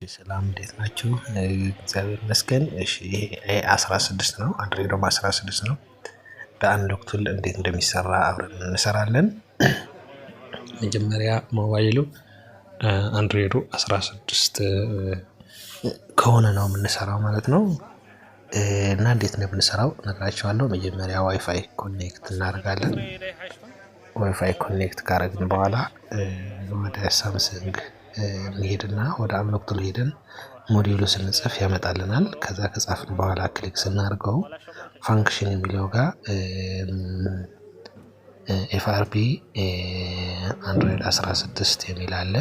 ሰላም እንዴት ናችሁ? እግዚአብሔር ይመስገን። እሺ ይሄ 16 ነው። አንድሮይድም 16 ነው። በአንድ ወቅቱል እንዴት እንደሚሰራ አብረን እንሰራለን። መጀመሪያ ሞባይሉ አንድሮይዱ 16 ከሆነ ነው የምንሰራው ማለት ነው። እና እንዴት ነው የምንሰራው እነግራችኋለሁ። መጀመሪያ ዋይፋይ ኮኔክት እናደርጋለን። ዋይፋይ ኮኔክት ካደረግን በኋላ ወደ ሳምሰንግ እንሄድና ወደ አንሎክቱል ሄደን ሞዴሉ ስንጽፍ ያመጣልናል። ከዛ ከጻፍን በኋላ ክሊክ ስናደርገው ፋንክሽን የሚለው ጋር ኤፍአርፒ አንድሮይድ 16 የሚል አለ።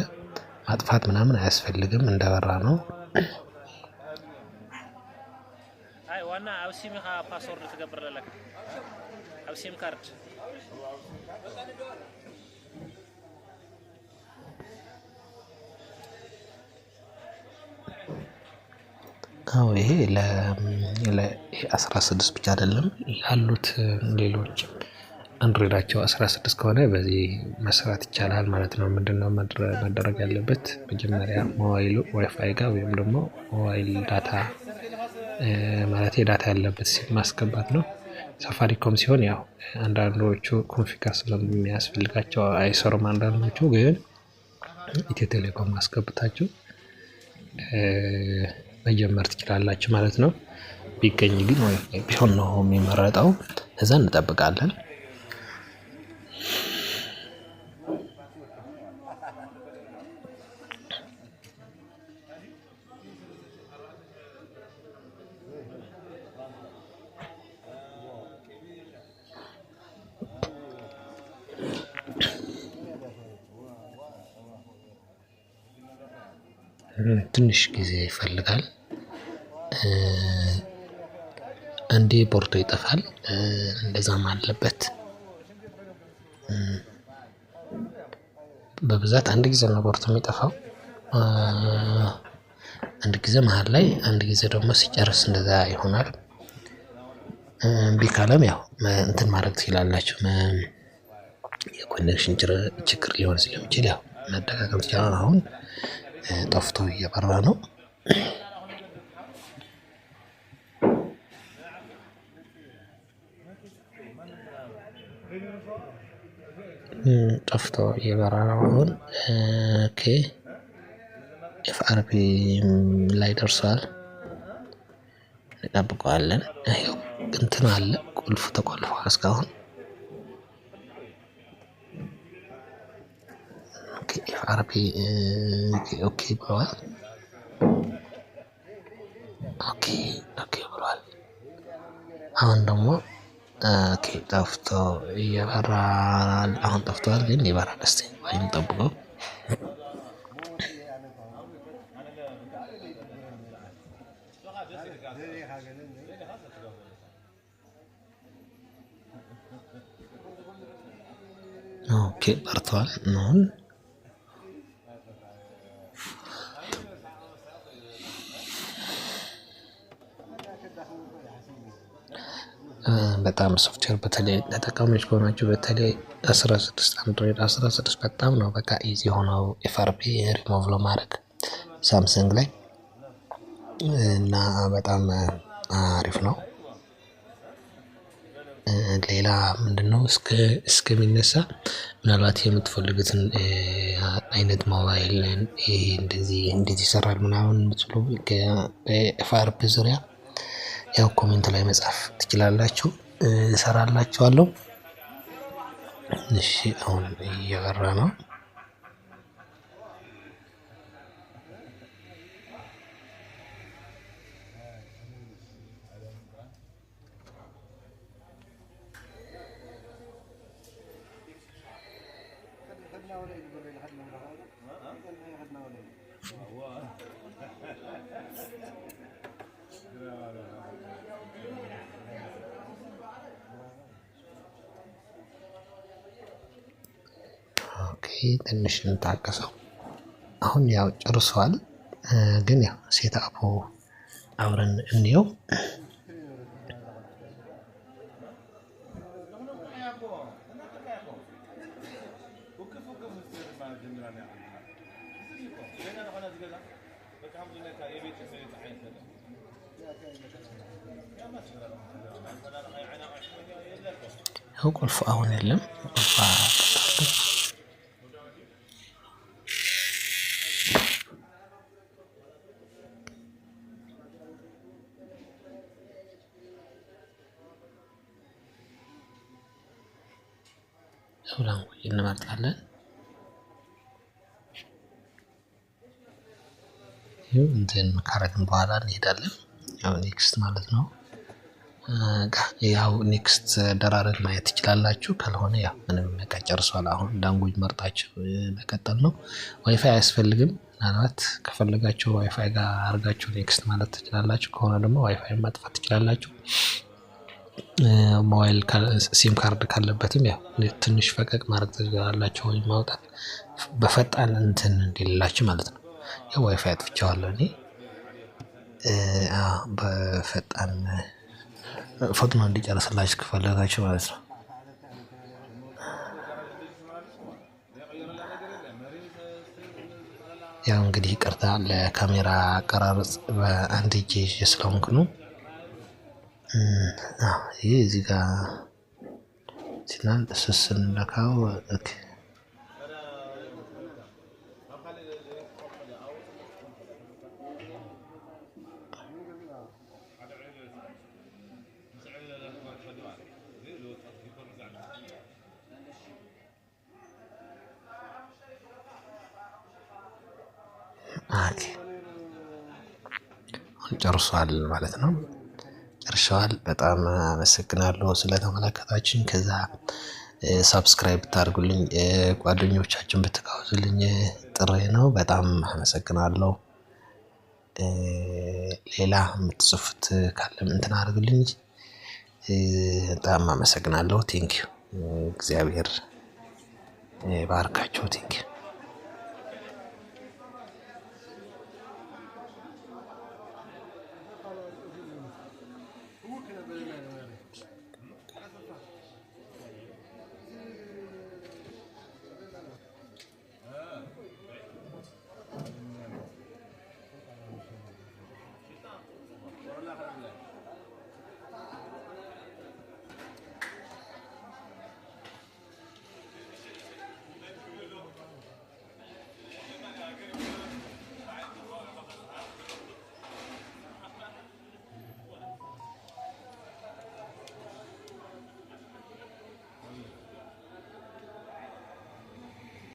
ማጥፋት ምናምን አያስፈልግም፣ እንደበራ ነው። አይ ዋና አብሲም ፓስወርድ ተገብረለክ አብሲም ካርድ ይሄ ለ16 ብቻ አይደለም ያሉት ሌሎች አንድሮይዳቸው 16 ከሆነ በዚህ መስራት ይቻላል ማለት ነው። ምንድነው መደረግ ያለበት? መጀመሪያ ሞባይሉ ዋይፋይ ጋር ወይም ደግሞ ሞባይል ዳታ ማለት ዳታ ያለበት ሲም ማስገባት ነው። ሳፋሪኮም ሲሆን ያው አንዳንዶቹ ኮንፊገር ስለሚያስፈልጋቸው አይሰሩም። አንዳንዶቹ ግን ኢትዮ ቴሌኮም ማስገብታችሁ መጀመር ትችላላችሁ ማለት ነው። ቢገኝ ግን ዋይፋይ ቢሆን ነው የሚመረጠው። እዛ እንጠብቃለን። ትንሽ ጊዜ ይፈልጋል። አንዴ ቦርዶ ይጠፋል፣ እንደዛም አለበት። በብዛት አንድ ጊዜ ነው ቦርዶ የሚጠፋው። አንድ ጊዜ መሃል ላይ፣ አንድ ጊዜ ደግሞ ሲጨርስ እንደዛ ይሆናል። እምቢ ካለም ያው እንትን ማድረግ ትችላላችሁ። የኮኔክሽን ችግር ሊሆን ስለሚችል ያው መደጋገም ትችላላችሁ። አሁን ጠፍቶ እየበራ ነው። ጠፍቶ እየበራ ነው አሁን። ኦኬ ኤፍአርፒ ላይ ደርሷል። እንጠብቀዋለን። ይኸው እንትን አለ፣ ቁልፉ ተቆልፏል እስካሁን። ኤፍአርፒ ኦኬ ብለዋል። ኦኬ ብለዋል። አሁን ደግሞ ጠፍቶ እየበራ፣ አሁን ጠፍቷል ግን ይበራል። እስቲ ወይም ጠብቀው። ኦኬ በርቷል ነው። በጣም ሶፍትዌር በተለይ ተጠቃሚዎች ከሆናችሁ በተለይ 16 አንድሮይድ 16 በጣም ነው በቃ ኢዚ ሆነው ኤፍአርፒ ሪሞቭ ለማድረግ ሳምሰንግ ላይ እና በጣም አሪፍ ነው። ሌላ ምንድነው እስከሚነሳ ምናልባት የምትፈልጉትን አይነት ሞባይል ይሄ እንደዚህ እንዴት ይሰራል ምናምን የምትሉ በኤፍአርፒ ዙሪያ ያው ኮሜንት ላይ መጻፍ ትችላላችሁ፣ እሰራላችኋለሁ። እሺ አሁን እየበራ ነው። ትንሽ እንታገሰው። አሁን ያው ጨርሷል፣ ግን ያው ሴትአፑ አብረን እንየው። ያው ቁልፉ አሁን የለም። ቁልፉ ላንጉጅ እንመርጣለን። ይኸው እንትን ካረግን በኋላ እንሄዳለን። ያው ኔክስት ማለት ነው። ያው ኔክስት ደራረግ ማየት ትችላላችሁ። ካልሆነ ያው ምንም በቃ ጨርሷል። አሁን ላንጉጅ መርጣችሁ መቀጠል ነው። ዋይፋይ አያስፈልግም። ምናልባት ከፈለጋችሁ ዋይፋይ ጋር አድርጋችሁ ኔክስት ማለት ትችላላችሁ። ከሆነ ደግሞ ዋይፋይ ማጥፋት ትችላላችሁ። ሞባይል ሲም ካርድ ካለበትም ያው ትንሽ ፈቀቅ ማድረግ ትችላላችሁ፣ ወይ ማውጣት በፈጣን እንትን እንዲልላችሁ ማለት ነው። ያው ዋይፋይ አጥፍቼዋለሁ እኔ በፈጣን ፈጥኖ እንዲጨርስላችሁ ከፈለጋችሁ ማለት ነው። ያው እንግዲህ ይቅርታ ለካሜራ አቀራረጽ በአንድ እጄ ስለሆንኩ ነው። ይሄ እዚህ ጋር ሲናል ስንነካው ጨርሷል ማለት ነው። ጨርሻዋል። በጣም አመሰግናለሁ ስለተመለከታችሁኝ። ከዛ ሳብስክራይብ ብታደርጉልኝ ጓደኞቻችን ብትጋብዙልኝ ጥሪ ነው። በጣም አመሰግናለሁ። ሌላ የምትጽፉት ካለም እንትን አድርጉልኝ። በጣም አመሰግናለሁ። ቴንኪው። እግዚአብሔር ባርካችሁ። ቴንኪው።